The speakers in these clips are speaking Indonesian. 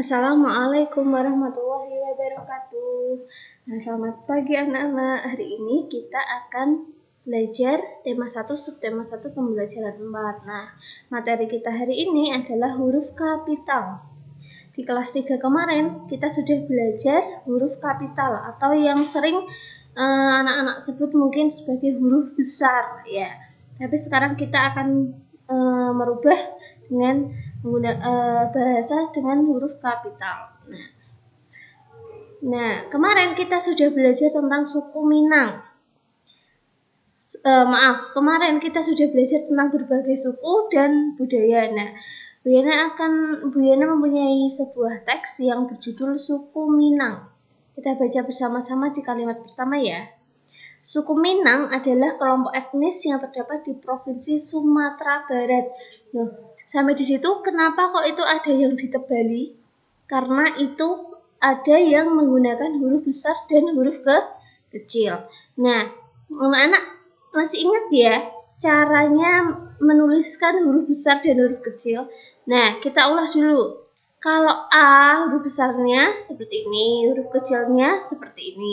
Assalamualaikum warahmatullahi wabarakatuh. Selamat pagi anak-anak. Hari ini kita akan belajar tema 1, subtema 1, pembelajaran 4. Materi kita hari ini adalah huruf kapital. Di kelas 3 kemarin kita sudah belajar huruf kapital atau yang sering anak-anak sebut mungkin sebagai huruf besar ya. Tapi sekarang kita akan merubah dengan bahasa dengan huruf kapital. Nah, kemarin kita sudah belajar tentang suku Minang. Kemarin kita sudah belajar tentang berbagai suku dan budaya. Nah, Bu Yana mempunyai sebuah teks yang berjudul Suku Minang. Kita baca bersama-sama di kalimat pertama ya. Suku Minang adalah kelompok etnis yang terdapat di Provinsi Sumatera Barat. Sampai di situ kenapa kok itu ada yang ditebali? Karena itu ada yang menggunakan huruf besar dan huruf kecil. Nah, anak-anak masih ingat ya caranya menuliskan huruf besar dan huruf kecil? Nah, kita ulas dulu. Kalau A, huruf besarnya seperti ini, huruf kecilnya seperti ini.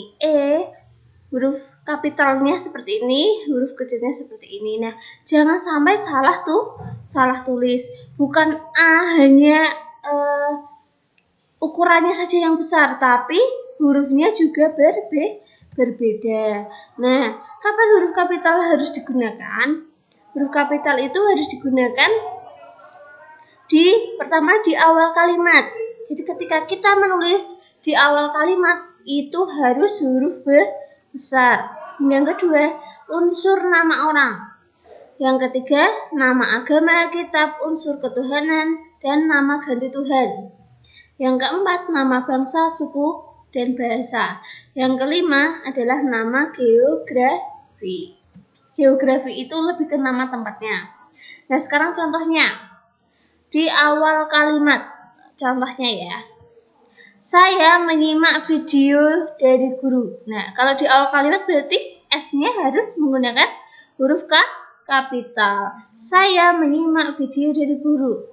Huruf kapitalnya seperti ini, huruf kecilnya seperti ini. Nah, jangan sampai salah tulis. Bukan A hanya ukurannya saja yang besar, tapi hurufnya juga berbeda. Nah, kapan huruf kapital harus digunakan? Huruf kapital itu harus digunakan pertama di awal kalimat. Jadi ketika kita menulis di awal kalimat itu harus huruf besar. Yang kedua, unsur nama orang. Yang ketiga, nama agama, kitab, unsur ketuhanan, dan nama ganti Tuhan. Yang keempat, nama bangsa, suku, dan bahasa. Yang kelima adalah nama geografi. Geografi itu lebih ke nama tempatnya. Nah, sekarang contohnya. Di awal kalimat, contohnya ya. Saya menyimak video dari guru. Nah, kalau di awal kalimat berarti S-nya harus menggunakan huruf kapital. Saya menyimak video dari guru.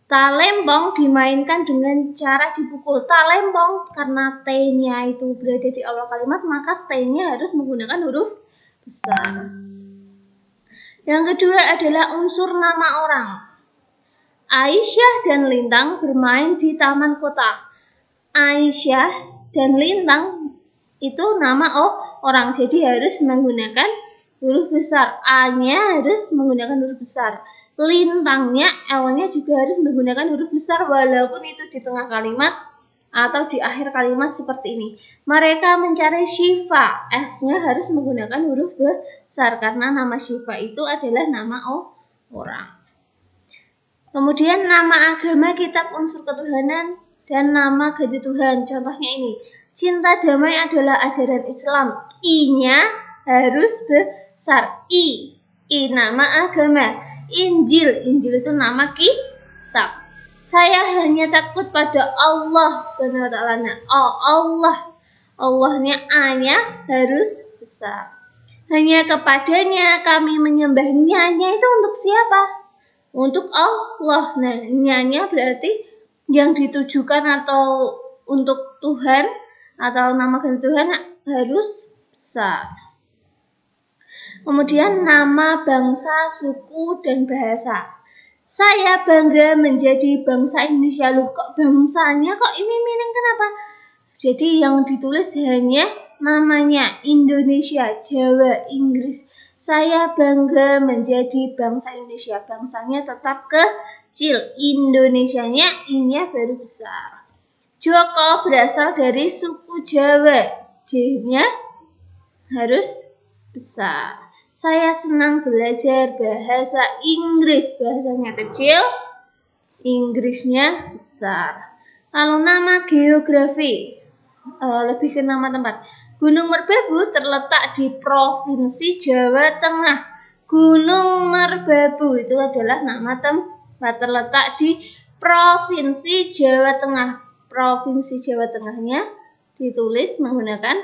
Talempong dimainkan dengan cara dipukul. Talempong karena T-nya itu berada di awal kalimat, maka T-nya harus menggunakan huruf besar. Yang kedua adalah unsur nama orang. Aisyah dan Lintang bermain di taman kota. Aisyah dan Lintang itu nama orang, jadi harus menggunakan huruf besar. A-nya harus menggunakan huruf besar. Lintangnya, L-nya juga harus menggunakan huruf besar walaupun itu di tengah kalimat atau di akhir kalimat seperti ini. Mereka mencari Syifa. S-nya harus menggunakan huruf besar karena nama Syifa itu adalah nama orang. Kemudian nama agama, kitab, unsur ketuhanan, dan nama ganti Tuhan. Contohnya ini. Cinta damai adalah ajaran Islam. I-nya harus besar. I nama agama. Injil itu nama kitab. Saya hanya takut pada Allah Subhanahu wa taala. Allahnya A-nya harus besar. Hanya kepadanya kami menyembahnya. Nya itu untuk siapa? Untuk Allah. Nah, nya berarti yang ditujukan atau untuk Tuhan atau nama ganti Tuhan harus besar. Kemudian nama bangsa, suku, dan bahasa. Saya bangga menjadi bangsa Indonesia. Loh, kok bangsanya kok ini miring, kenapa? Jadi yang ditulis hanya namanya Indonesia, Jawa, Inggris. Saya bangga menjadi bangsa Indonesia. Bangsanya tetap kecil. Indonesianya I-nya baru besar. Joko berasal dari suku Jawa. J-nya harus besar. Saya senang belajar bahasa Inggris. Bahasanya kecil, Inggrisnya besar. Lalu nama geografi, lebih ke nama tempat. Gunung Merbabu terletak di Provinsi Jawa Tengah. Gunung Merbabu itu adalah nama tempat terletak di Provinsi Jawa Tengah. Provinsi Jawa Tengahnya ditulis menggunakan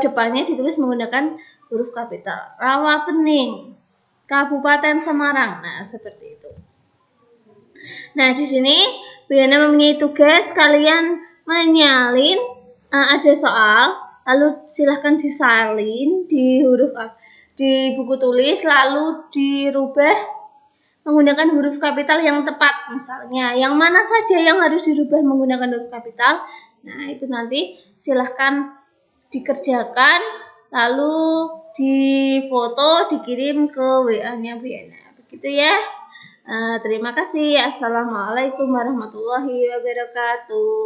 depannya ditulis menggunakan huruf kapital. Rawapening, Kabupaten Semarang. Nah, seperti itu. Nah, di sini Biana mempunyai tugas kalian menyalin ada soal, lalu silahkan disalin di huruf di buku tulis, lalu dirubah menggunakan huruf kapital yang tepat. Misalnya, yang mana saja yang harus dirubah menggunakan huruf kapital. Nah, itu nanti silahkan dikerjakan, lalu difoto, dikirim ke WA-nya Biana. Begitu ya. Terima kasih. Assalamualaikum warahmatullahi wabarakatuh.